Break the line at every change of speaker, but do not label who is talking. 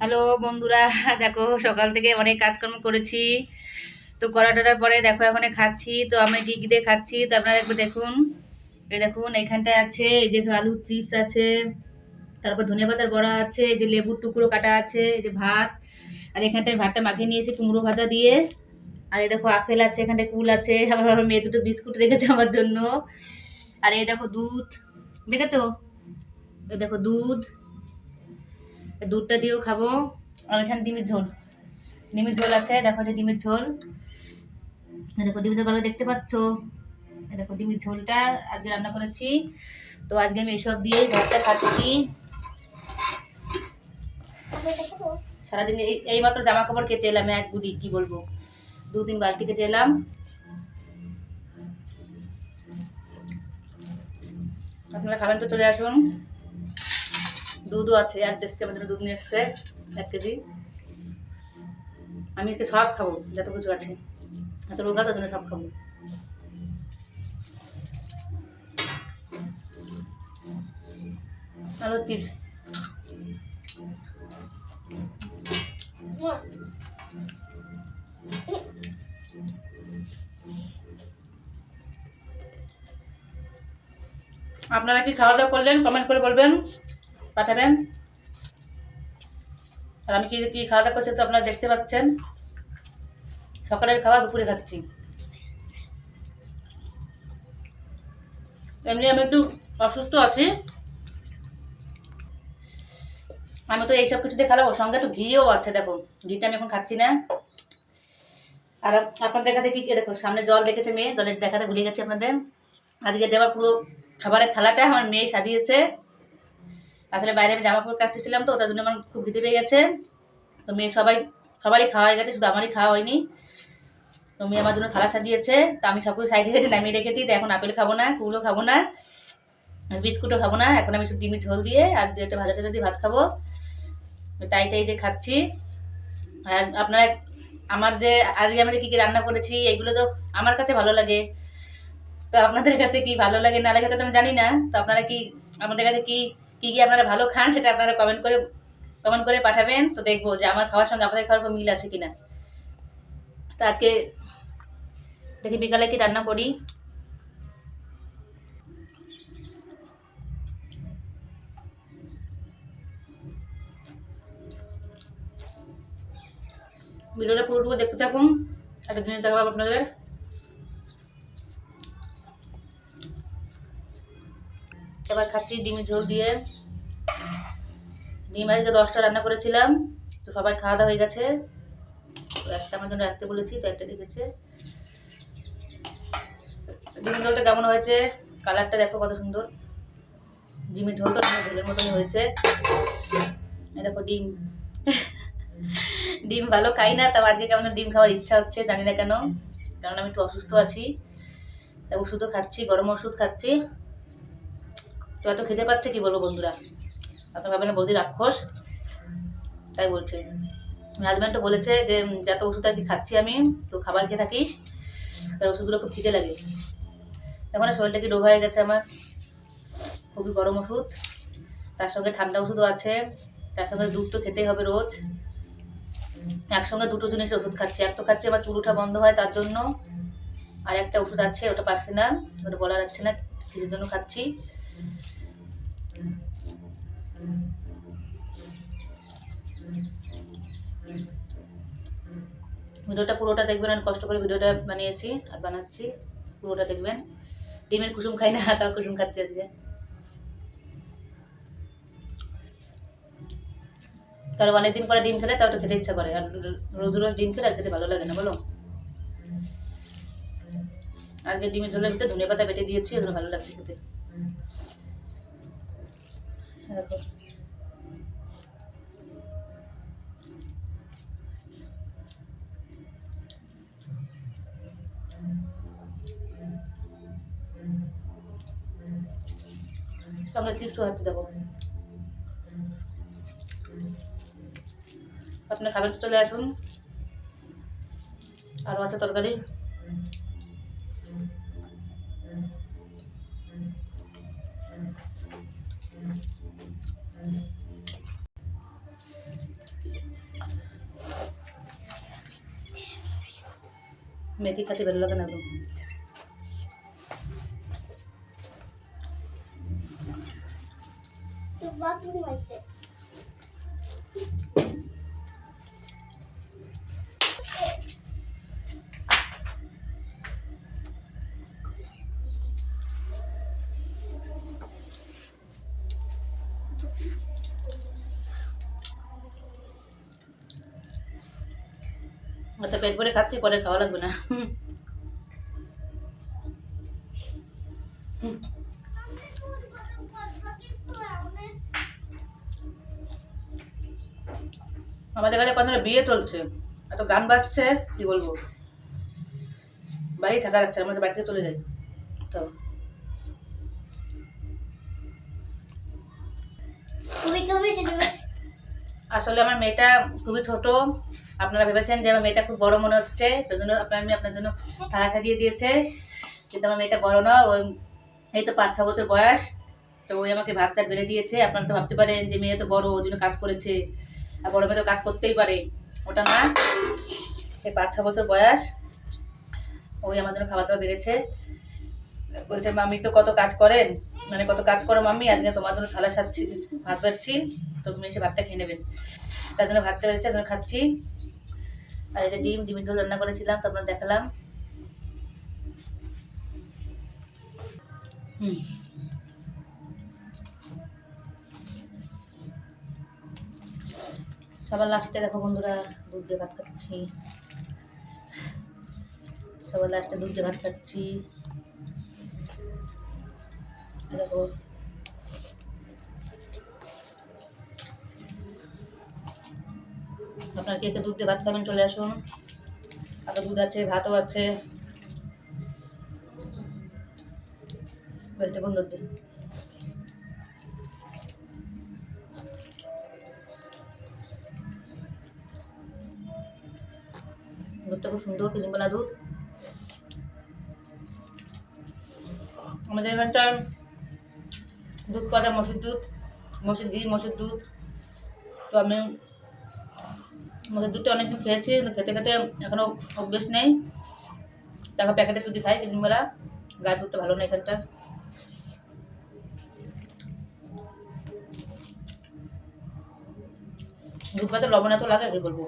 Hello বন্ধুরা, দেখো সকাল থেকে অনেক কাজকর্ম করেছি। তো করাটার পরে দেখো এখন খাচ্ছি। তো আমরা কি কি দিয়ে খাচ্ছি তো আপনারা একটু দেখুন। এই দেখুন এখানটায় আছে, এই যে আলুর চিপস আছে, তারপর ধনে পাতার বড়া আছে, এই যে লেবুর টুকরো কাটা আছে, এই যে ভাত। আর এখানটায় ভাতটা মাখিয়ে নিয়েছি কুমড়ো ভাজা দিয়ে। আর এই দেখো আপেল আছে, এখানটায় কুল আছে, আবার আমার মেয়ে দুটো বিস্কুট রেখেছে আমার জন্য। আর এই দেখো দুধ, দেখেছো? এই দেখো দুধ, দুধটা দিয়েও খাবো। আর এখানে ডিমের ঝোল, ডিমের ঝোল আছে, দেখো যে ডিমের ঝোল। দেখো ডিমের ঝোল ভালো দেখতে পাচ্ছ। দেখো ডিমের ঝোলটা আজকে রান্না করেছি। তো আজকে আমি এসব দিয়েই ভাতটা খাচ্ছি। সারাদিন এই মাত্র জামা কাপড় কেচে এলাম, এক গুড়ি কি বলবো, 2-3 বালতি কেচে এলাম। আপনারা খাবেন তো চলে আসুন। দুধও আছে, 1 কেজির মধ্যে দুধ নিয়ে এসছে, 1 কেজি। আমি আজকে সব খাবো, যত কিছু আছে, এত রোগা তো জন্য সব খাবো। আলু চিপস, আপনারা কি খাওয়া দাওয়া করলেন কমেন্ট করে বলবেন, পাঠাবেন। আর আমি কি কি খাওয়া দাওয়া করছি তো আপনারা দেখতে পাচ্ছেন। সকালের খাওয়া দুপুরে খাচ্ছি। এমনি আমি একটু অসুস্থ আছি, আমি তো এইসব কিছু দিয়ে খাওয়াবো, সঙ্গে একটু ঘিও আছে, দেখো ঘিটা আমি এখন খাচ্ছি না। আর আপনাদের কাছে কি দেখো, সামনে জল রেখেছে মেয়ে, জলের দেখাতে ভুলে গেছি আপনাদের। আজকে যে আবার পুরো খাবারের থালাটা আমার মেয়ে সাজিয়েছে। আসলে বাইরে আমি জামা কাপড় কাচতেছিলাম, তো তার জন্য আমার খুব খিদে পেয়ে গেছে। তো মেয়ে সবারই খাওয়া হয়ে গেছে, শুধু আমারই খাওয়া হয়নি। তো মেয়ে আমার জন্য থালা সাজিয়েছে, তো আমি সব কিছু সাইডে সাইডে নামিয়ে রেখেছি। তো এখন আপেল খাবো না, কুলও খাবো না, আর বিস্কুটও খাবো না। এখন আমি শুধু ডিমের ঝোল দিয়ে আর একটা ভাজা টাজা দিয়ে ভাত খাবো। তাই যে খাচ্ছি। আর আপনারা আমার যে আজকে আমি কি কি রান্না করেছি এগুলো তো আমার কাছে ভালো লাগে। তো আপনাদের কাছে কি ভালো লাগে না লাগে তো আমি জানি না। তো আপনারা কি, আপনাদের কাছে কি কি কি আপনারা ভালো খান সেটা আপনারা কমেন্ট করে পাঠাবেন। তো দেখবো যে আমার খাওয়ার সঙ্গে আপনাদের খাওয়ার কোনো মিল আছে কিনা। তো আজকে দেখি বিকালে কি রান্না করি। ভিডিওটা পুরোটুকু দেখতে থাকুন, একটা জিনিস দেখাবো আপনাদের। এবার খাচ্ছি ডিমের ঝোল দিয়ে। ডিম আজকে 10টা রান্না করেছিলাম, তো সবাই খাওয়া দাওয়া হয়ে গেছে। তো একটা আমার জন্য রাখতে বলেছি, তো একটা রেখেছে। ডিমের ঝোলটা কেমন হয়েছে, কালারটা দেখো কত সুন্দর। ডিমের ঝোল তো ডিমের ঝোলের মতনই হয়েছে। এই দেখো ডিম, ডিম ভালো খাই না, তাও আজকে কেমন ডিম খাওয়ার ইচ্ছা হচ্ছে, জানি না কেন। কারণ আমি একটু অসুস্থ আছি, তাই ওষুধও খাচ্ছি, গরম ওষুধ খাচ্ছি। তো এত খেতে পাচ্ছে কি বলবো বন্ধুরা, আপনার ভাবেন বৌদি রাক্ষস, তাই বলছে। হাজব্যান্ড তো বলেছে যে যত ওষুধ আর কি খাচ্ছি আমি, তো খাবার খেয়ে থাকিস, তার ওষুধগুলো খুব খিদে লাগে। এখন শরীরটা কি রোগ হয়ে গেছে আমার, খুবই গরম ওষুধ, তার সঙ্গে ঠান্ডা ওষুধও আছে, তার সঙ্গে দুধ তো খেতেই হবে রোজ। একসঙ্গে দুটো জিনিসের ওষুধ খাচ্ছি, এক তো খাচ্ছি আমার চুল ওঠা বন্ধ হয় তার জন্য, আর একটা ওষুধ আছে ওটা পার্সোনাল, ওটা বলা যাচ্ছে না কিছুর জন্য খাচ্ছি। ভিডিওটা পুরোটা দেখবেন, আমি কষ্ট করে ভিডিওটা বানিয়েছি আর বানাচ্ছি, পুরোটা দেখবেন। ডিমের কুসুম খাই না, তাও কুসুম খাচ্ছি আজকে। কারণ অনেকদিন পরে ডিম খেলে তাও একটু খেতে ইচ্ছা করে, আর রোজ রোজ ডিম খেলে আর খেতে ভালো লাগে না বলো। আজকে ডিমের ঝোলের ভিতরে ধনে পাতা বেটে দিয়েছি, ওগুলো ভালো লাগছে খেতে। দেখো সঙ্গে চিপসও হচ্ছে, দেখো। আপনার খাবার চলে আসুন, আরও আছে তরকারি। মেথি খেতে ভালো লাগে না গো। তো পেট ভরে খাচ্ছি, পরে খাওয়া লাগবে না। আমাদের এখানে কত বিয়ে চলছে, এত গান বাজছে কি বলবো, বাড়ি থাকা যাচ্ছে, আমরা বাড়ি থেকে চলে যাই। তো আসলে আমার মেয়েটা খুবই ছোট। আপনারা ভেবেছেন যে আমার মেয়েটা খুব বড় মনে হচ্ছে, তো জন্য আপনার জন্য থালা সাজিয়ে দিয়েছে, কিন্তু আমার মেয়েটা বড় না, ওই এই তো 5-6 বছর বয়স। তো ওই আমাকে ভাত চাট বেড়ে দিয়েছে। আপনারা তো ভাবতে পারেন যে মেয়ে তো বড়, ওই জন্য কাজ করেছে, আর বড় মেয়ে তো কাজ করতেই পারে, ওটা না। এই 5-6 বছর বয়স, ওই আমার জন্য খাবার দাবার বেড়েছে। বলছে মাম্মি তো কত কাজ করেন, মানে কত কাজ করো মাম্মি, আজকে তোমার জন্য থালা সাজছি, ভাত বাড়ছি, তো তুমি এসে ভাতটা খেয়ে নেবেন। তার জন্য ভাতটা বেড়েছে, তার জন্য খাচ্ছি। আর এই যে ডিমের ঝোল রান্না করেছিলাম, তো আপনার দেখালাম। সবার লাস্টে দেখো বন্ধুরা, দুধ দিয়ে ভাত খাচ্ছি। সবার লাস্টে দুধ দিয়ে ভাত খাচ্ছি, দেখো। আপনার কে কে দুধ দিয়ে ভাত খাবেন চলে আসুন, আরো দুধ আছে, ভাতও আছে, ভেজিটেবল দুধ দিয়ে। দুধটা খুব সুন্দর ক্রিমওয়ালা দুধ। আমাদের এখানটার দুধ পাওয়া যায় মসুর দুধ, মসুর ঘি, মসুর দুধ। তো আমি মসুর দুধটা অনেকদিন খেয়েছি, কিন্তু খেতে খেতে এখনও অভ্যেস নেই। তারপর প্যাকেটের দুধই খাই ক্রিমওয়ালা, গায়ের দুধটা ভালো না এখানটা। দুধ পাতে লবণ এত লাগে কি বলবো।